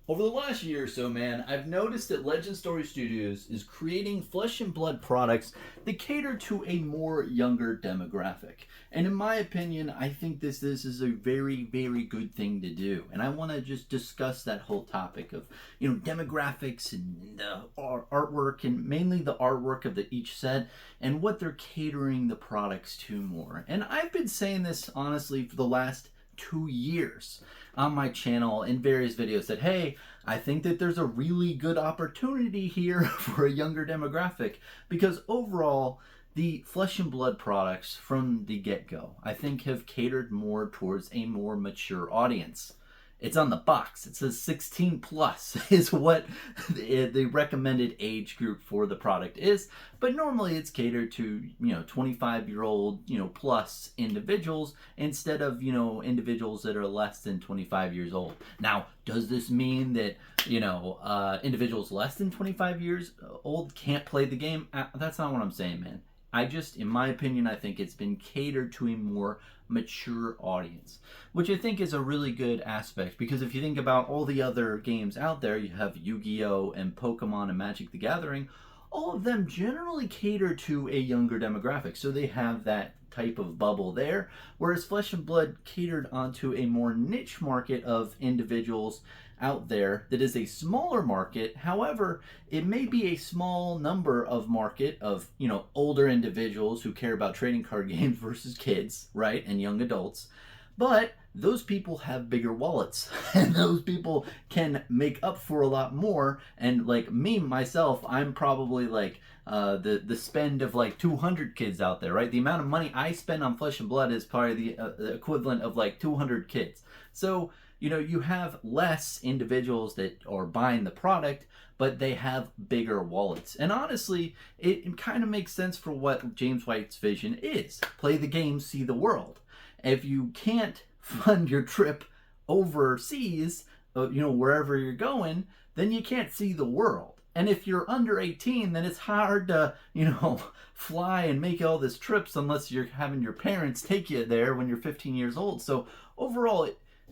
Over the last year or so, man, I've noticed that Legend Story Studios is creating flesh and blood products that cater to a more younger demographic. And in my opinion, I think this is a very, very good thing to do. And I want to just discuss that whole topic of, demographics and the artwork and mainly the artwork of each set and what they're catering the products to more. And I've been saying this honestly for the last 2 years on my channel in various videos that, hey, I think that there's a really good opportunity here for a younger demographic because overall, the flesh and blood products from the get-go, I think, have catered more towards a more mature audience. It's on the box. It says 16 plus is what the recommended age group for the product is. But normally it's catered to, 25-year-old, plus individuals instead of, individuals that are less than 25 years old. Now, does this mean that, individuals less than 25 years old can't play the game? That's not what I'm saying, man. In my opinion, I think it's been catered to a more mature audience, which I think is a really good aspect because if you think about all the other games out there, you have Yu-Gi-Oh! And Pokemon and Magic the Gathering, all of them generally cater to a younger demographic, so they have that type of bubble there, whereas Flesh and Blood catered onto a more niche market of individuals out there that is a smaller market. However, it may be a small number of market of, older individuals who care about trading card games versus kids, right? And young adults. But those people have bigger wallets and those people can make up for a lot more. And like me, myself, I'm probably like the spend of like 200 kids out there, right? The amount of money I spend on Flesh and Blood is probably the equivalent of like 200 kids. So, you have less individuals that are buying the product, but they have bigger wallets. And honestly, it kind of makes sense for what James White's vision is. Play the game, see the world. If you can't fund your trip overseas, wherever you're going, then you can't see the world. And if you're under 18, then it's hard to, fly and make all these trips unless you're having your parents take you there when you're 15 years old. So overall,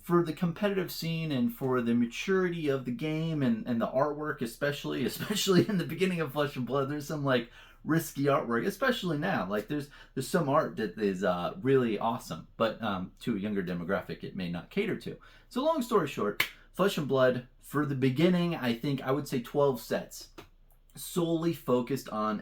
for the competitive scene and for the maturity of the game and the artwork, especially in the beginning of Flesh and Blood, there's some like risky artwork, especially now. Like there's some art that is really awesome, but to a younger demographic, it may not cater to. So long story short, Flesh and Blood for the beginning, I would say 12 sets, solely focused on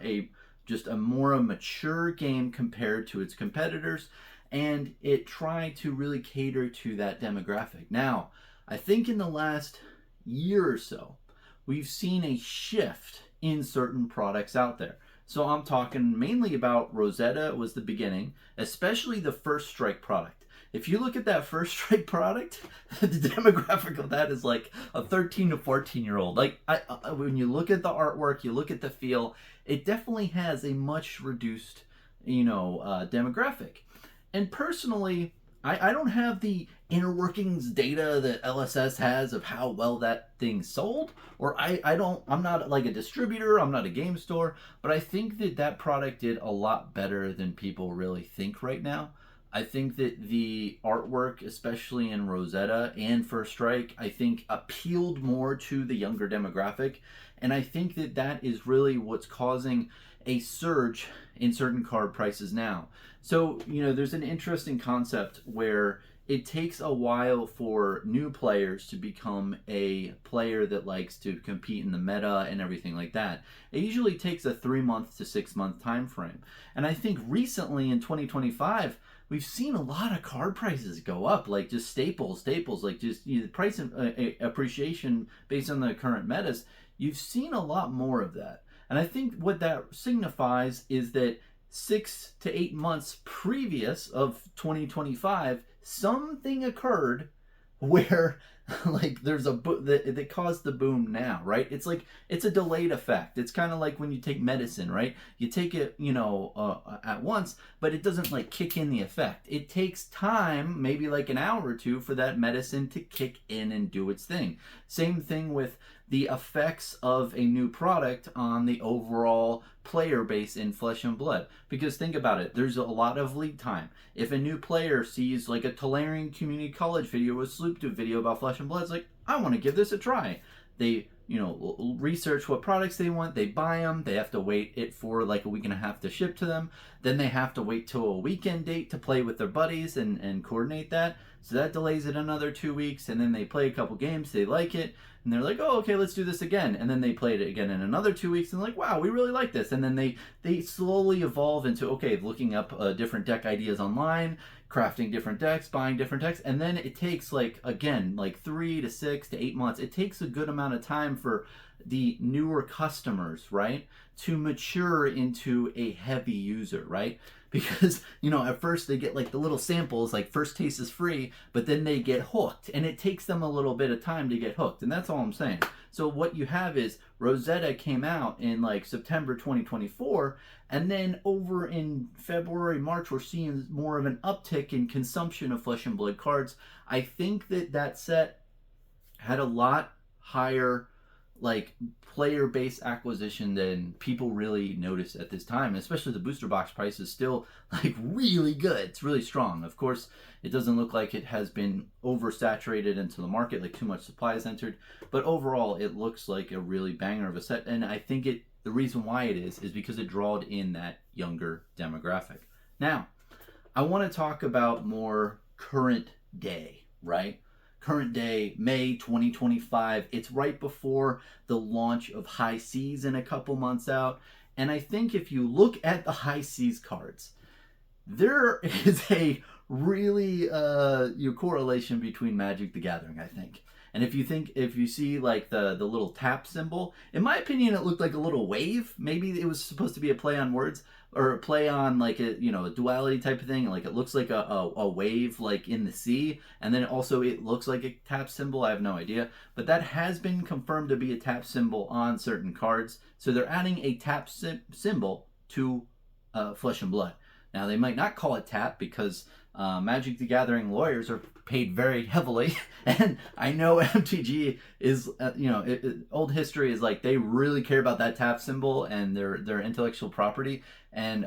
just a more mature game compared to its competitors. And it tried to really cater to that demographic. Now, I think in the last year or so, we've seen a shift in certain products out there. So I'm talking mainly about Rosetta was the beginning, especially the First Strike product. If you look at that First Strike product, the demographic of that is like a 13 to 14-year-old. Like when you look at the artwork, you look at the feel, it definitely has a much reduced, demographic. And personally, I don't have the inner workings data that LSS has of how well that thing sold, or I'm not like a distributor, I'm not a game store, but I think that product did a lot better than people really think right now. I think that the artwork, especially in Rosetta and First Strike, I think appealed more to the younger demographic, and I think that is really what's causing a surge in certain card prices now. So, there's an interesting concept where it takes a while for new players to become a player that likes to compete in the meta and everything like that. It usually takes a 3-month to 6-month time frame. And I think recently in 2025, we've seen a lot of card prices go up, like just staples, like just the price appreciation based on the current metas. You've seen a lot more of that. And I think what that signifies is that 6 to 8 months previous of 2025, something occurred where like there's that caused the boom now, right? It's like it's a delayed effect. It's kind of like when you take medicine, right? You take it, at once, but it doesn't like kick in the effect. It takes time, maybe like an hour or two, for that medicine to kick in and do its thing. Same thing with the effects of a new product on the overall player base in Flesh and Blood. Because think about it, there's a lot of lead time. If a new player sees like a Talarian Community College video or a Sloop video about Flesh and Blood, it's like, I want to give this a try. They, research what products they want. They buy them. They have to wait it for like a week and a half to ship to them. Then they have to wait till a weekend date to play with their buddies and coordinate that. So that delays it another 2 weeks. And then they play a couple games. They like it. And they're like, oh, okay, let's do this again. And then they played it again in another 2 weeks. And like, wow, we really like this. And then they slowly evolve into, okay, looking up different deck ideas online, crafting different decks, buying different decks. And then it takes like 3 to 6 to 8 months. It takes a good amount of time for the newer customers, right, to mature into a heavy user, right? Because at first they get like the little samples, like first taste is free, but then they get hooked, and it takes them a little bit of time to get hooked. And that's all I'm saying. So what you have is Rosetta came out in like September 2024, and then over in February, March, we're seeing more of an uptick in consumption of Flesh and Blood cards. I think that set had a lot higher like player base acquisition than people really notice at this time. Especially the booster box price is still like really good. It's really strong. Of course, it doesn't look like it has been oversaturated into the market, like too much supply has entered, but overall it looks like a really banger of a set. And I think the reason why it is because it drawed in that younger demographic. Now, I want to talk about more current day, right? Current day, May 2025. It's right before the launch of High Seas in a couple months out. And I think if you look at the High Seas cards, there is a really correlation between Magic the Gathering, I think. And if you see like the little tap symbol, in my opinion, it looked like a little wave. Maybe it was supposed to be a play on words, or a play on like a duality type of thing. Like it looks like a wave like in the sea, and then also it looks like a tap symbol. I have no idea, but that has been confirmed to be a tap symbol on certain cards. So they're adding a tap symbol to Flesh and Blood. Now they might not call it tap because Magic the Gathering lawyers are paid very heavily, and I know MTG is old history is like they really care about that tap symbol and their intellectual property, and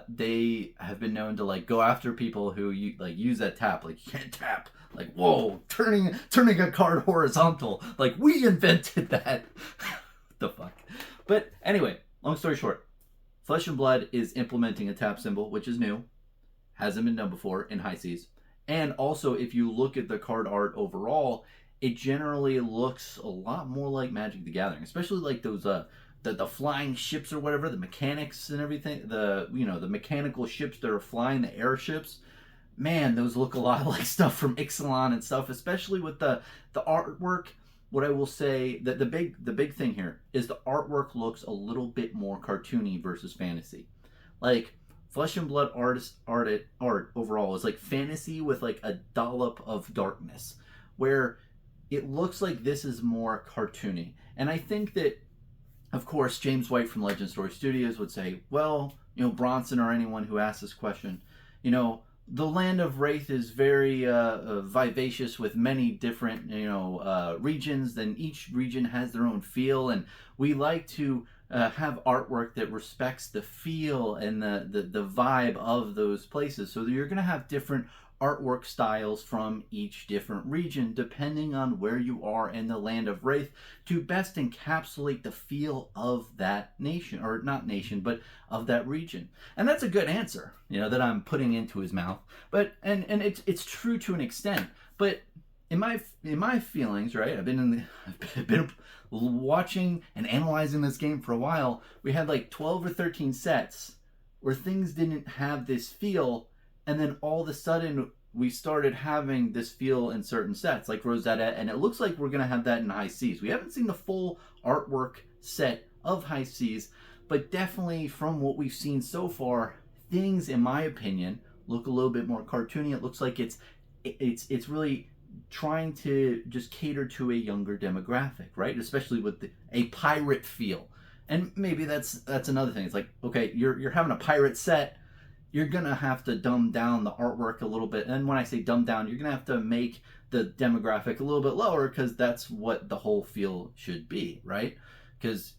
they have been known to like go after people who use that tap. Like, you can't tap, like, whoa, turning a card horizontal, like we invented that. What the fuck. But anyway, long story short, Flesh and Blood is implementing a tap symbol, which is new, hasn't been done before in High Seas. And also, if you look at the card art overall, it generally looks a lot more like Magic the Gathering, especially like those the flying ships or whatever, the mechanics and everything, the mechanical ships that are flying, the airships. Man, those look a lot like stuff from Ixalan and stuff, especially with the artwork. What I will say, that the big thing here is the artwork looks a little bit more cartoony versus fantasy. Like, Flesh and Blood art overall is like fantasy with like a dollop of darkness, where it looks like this is more cartoony. And I think that, of course, James White from Legend Story Studios would say, well, Bronson or anyone who asks this question, the Land of Wraith is very vivacious with many different regions. Then each region has their own feel, and we like to have artwork that respects the feel and the vibe of those places. So you're going to have different artwork styles from each different region depending on where you are in the Land of Wraith to best encapsulate the feel of that nation, or not nation, but of that region. And that's a good answer, that I'm putting into his mouth. But and it's true to an extent. But in my feelings, right? I've been watching and analyzing this game for a while. We had like 12 or 13 sets where things didn't have this feel, and then all of a sudden we started having this feel in certain sets, like Rosetta, and it looks like we're going to have that in High Seas. We haven't seen the full artwork set of High Seas, but definitely from what we've seen so far, things, in my opinion, look a little bit more cartoony. It looks like it's really trying to just cater to a younger demographic, right? Especially with a pirate feel. And maybe that's another thing. It's like, okay, you're having a pirate set, you're gonna have to dumb down the artwork a little bit. And when I say dumb down, you're gonna have to make the demographic a little bit lower, because that's what the whole feel should be, right? Because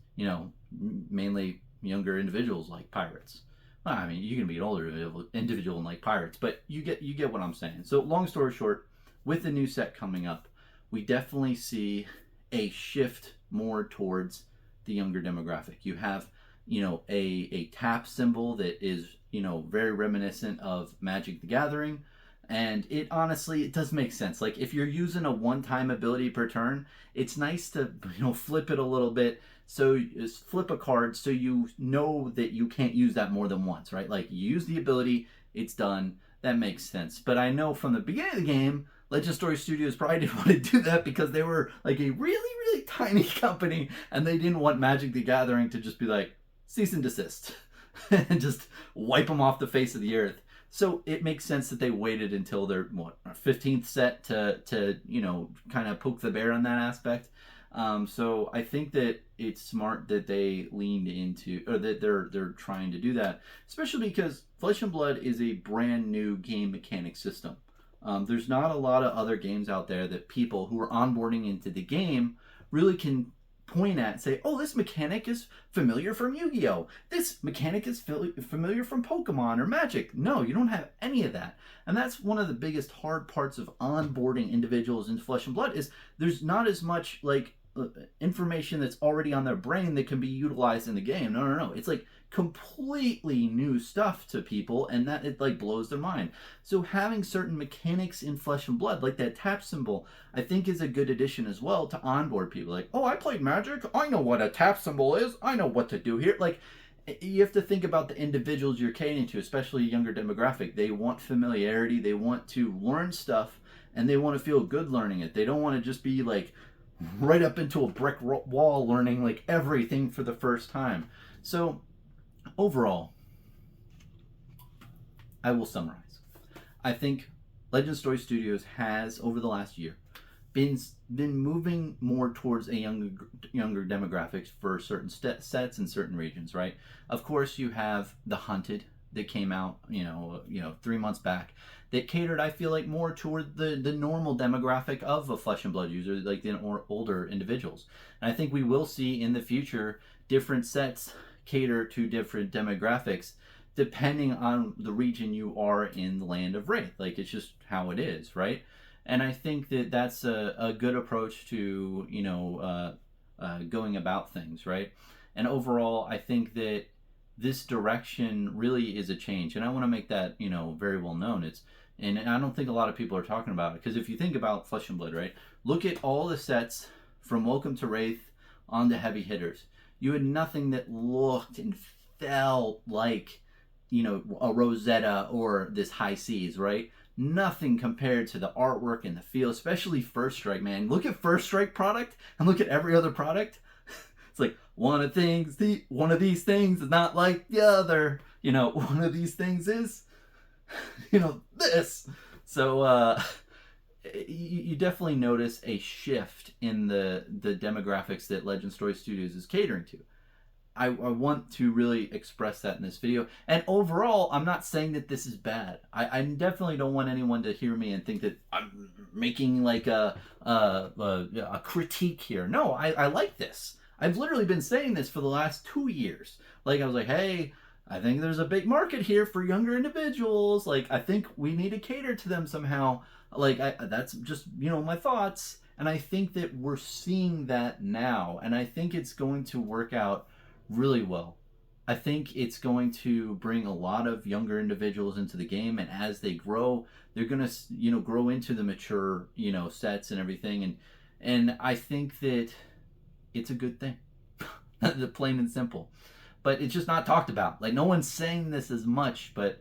mainly younger individuals like pirates. Well, I mean, you can be an older individual and like pirates, but you get what I'm saying. So long story short, with the new set coming up, we definitely see a shift more towards the younger demographic. You have, a tap symbol that is, very reminiscent of Magic the Gathering. And it honestly, it does make sense. Like if you're using a one-time ability per turn, it's nice to, flip it a little bit. So flip a card so you know that you can't use that more than once, right? Like you use the ability, it's done. That makes sense. But I know from the beginning of the game, Legend Story Studios probably didn't want to do that because they were like a really, really tiny company and they didn't want Magic the Gathering to just be like, cease and desist and just wipe them off the face of the earth. So it makes sense that they waited until their 15th set to kind of poke the bear on that aspect. So I think that it's smart that they leaned into, or that they're trying to do that, especially because Flesh and Blood is a brand new game mechanic system. There's not a lot of other games out there that people who are onboarding into the game really can point at and say, oh, this mechanic is familiar from Yu-Gi-Oh! This mechanic is familiar from Pokemon or Magic. No, you don't have any of that. And that's one of the biggest hard parts of onboarding individuals into Flesh and Blood is there's not as much information that's already on their brain that can be utilized in the game. No. It's like completely new stuff to people, and that it blows their mind. So having certain mechanics in Flesh and Blood, like that tap symbol, I think is a good addition as well to onboard people. Like, oh, I played Magic, I know what a tap symbol is, I know what to do here. Like, you have to think about the individuals you're catering to, especially a younger demographic. They want familiarity, they want to learn stuff, and they want to feel good learning it. They don't want to just be right up into a brick wall learning everything for the first time. So overall, I will summarize. I think Legend Story Studios has, over the last year, been moving more towards a younger demographics for certain sets in certain regions, right? Of course, you have The Hunted that came out, 3 months back, that catered, I feel like, more toward the normal demographic of a Flesh and Blood user, like the older individuals. And I think we will see in the future different sets cater to different demographics depending on the region you are in the Land of Wraith. Like, it's just how it is, right? And I think that that's a good approach to, going about things, right? And overall, I think that this direction really is a change. And I want to make that, very well known. And I don't think a lot of people are talking about it. Because if you think about Flesh and Blood, right? Look at all the sets from Welcome to Wraith on to Heavy Hitters. You had nothing that looked and felt like, a Rosetta or this High Seas, right? Nothing compared to the artwork and the feel, especially First Strike, man. Look at First Strike product and look at every other product. It's like one of these things is not like the other. One of these things is, this. So you definitely notice a shift in the demographics that Legend Story Studios is catering to. I want to really express that in this video. And overall, I'm not saying that this is bad. I definitely don't want anyone to hear me and think that I'm making a critique here. No, I like this. I've literally been saying this for the last 2 years. I was like, hey, I think there's a big market here for younger individuals. I think we need to cater to them somehow. That's just, my thoughts. And I think that we're seeing that now. And I think it's going to work out really well. I think it's going to bring a lot of younger individuals into the game, and as they grow, they're going to grow into the mature sets and everything, and I think that it's a good thing. The plain and simple. But it's just not talked about. No one's saying this as much, but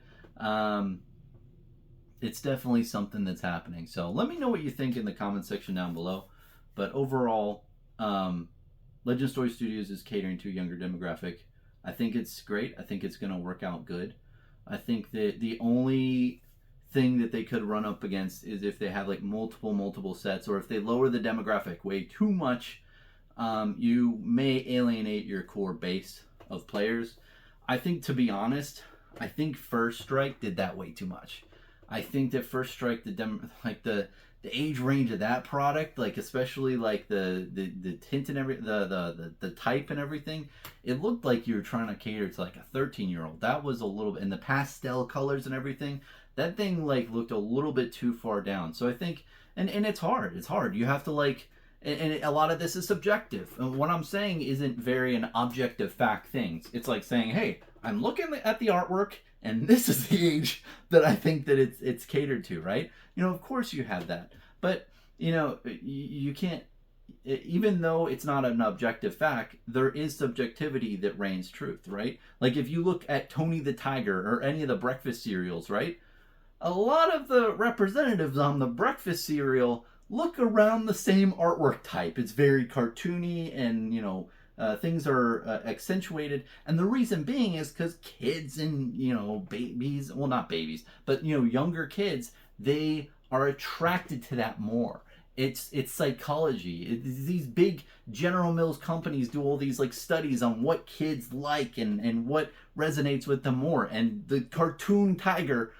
it's definitely something that's happening. So let me know what you think in the comment section down below. But overall, Legend Story Studios is catering to a younger demographic. I think it's great. I think it's going to work out good. I think that the only thing that they could run up against is if they have multiple sets, or if they lower the demographic way too much, you may alienate your core base of players. I think, to be honest, I think First Strike did that way too much. I think that First Strike, the age range of that product, especially the tint and the type and everything, it looked like you were trying to cater to a 13-year-old. That was a little bit, and the pastel colors and everything, that thing looked a little bit too far down. So I think, And it's hard. It's hard. You have to like, and a lot of this is subjective. And what I'm saying isn't very an objective fact things. It's like saying, hey, I'm looking at the artwork, and this is the age that I think that it's catered to, right? You know, of course you have that, but you know, you can't. Even though it's not an objective fact, there is subjectivity that reigns truth, right? Like if you look at Tony the Tiger or any of the breakfast cereals, right? A lot of the representatives on the breakfast cereal look around the same artwork type. It's very cartoony, and you know, things are accentuated. And the reason being is because kids and you know babies, well not babies, but you know younger kids, they are attracted to that more. It's psychology. These big General Mills companies do all these like studies on what kids like and what resonates with them more. And the cartoon tiger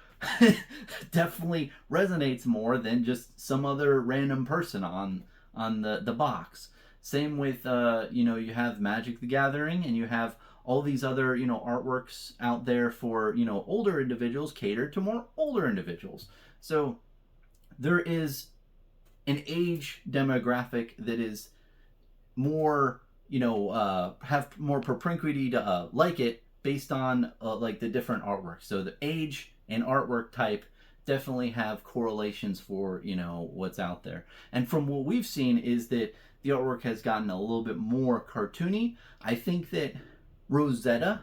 definitely resonates more than just some other random person on the box. Same with you know, you have Magic the Gathering, and you have all these other you know artworks out there for you know older individuals, catered to more older individuals. So there is an age demographic that is more you know have more propinquity to like it based on like the different artwork. So the age and artwork type definitely have correlations for you know what's out there. And from what we've seen is that the artwork has gotten a little bit more cartoony. I think that Rosetta,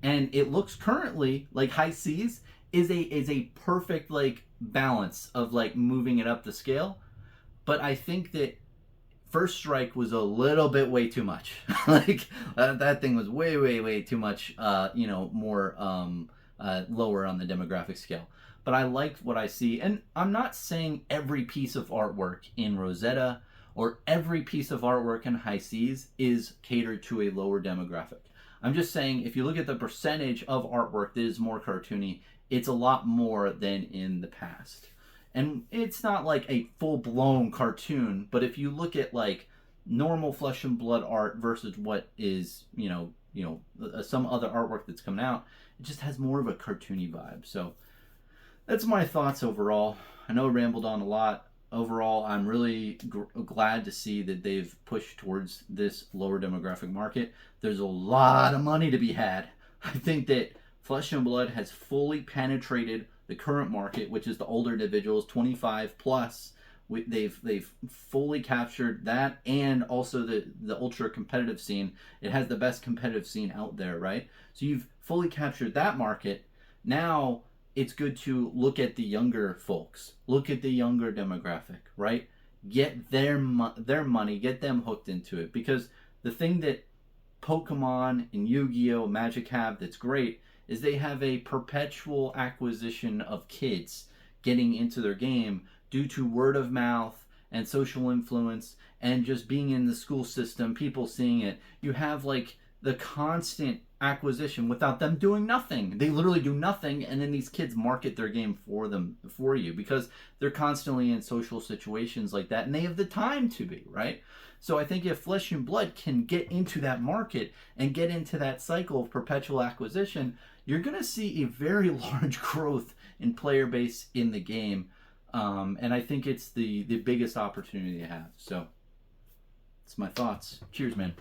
and it looks currently like High Seas is a perfect like balance of like moving it up the scale. But I think that First Strike was a little bit way too much. Like that thing was way too much. You know, more lower on the demographic scale. But I liked what I see, and I'm not saying every piece of artwork in Rosetta or every piece of artwork in High Seas is catered to a lower demographic. I'm just saying if you look at the percentage of artwork that is more cartoony, it's a lot more than in the past. And it's not like a full-blown cartoon, but if you look at like normal flesh and blood art versus what is some other artwork that's coming out, it just has more of a cartoony vibe. So that's my thoughts overall. I know I rambled on a lot. Overall, I'm really glad to see that they've pushed towards this lower demographic market. There's a lot of money to be had. I think that Flesh and Blood has fully penetrated the current market, which is the older individuals, 25 plus. They've fully captured that, and also the ultra competitive scene. It has the best competitive scene out there, right? So you've fully captured that market. Now it's good to look at the younger folks, look at the younger demographic, right? Get their money, get them hooked into it. Because the thing that Pokemon and Yu-Gi-Oh! Magic have that's great is they have a perpetual acquisition of kids getting into their game due to word of mouth and social influence and just being in the school system, people seeing it. You have like the constant acquisition without them doing nothing. They literally do nothing, and then these kids market their game for you because they're constantly in social situations like that, and they have the time to be, right? So I think if Flesh and Blood can get into that market and get into that cycle of perpetual acquisition, you're going to see a very large growth in player base in the game. And I think it's the biggest opportunity to have. So, that's my thoughts. Cheers, man.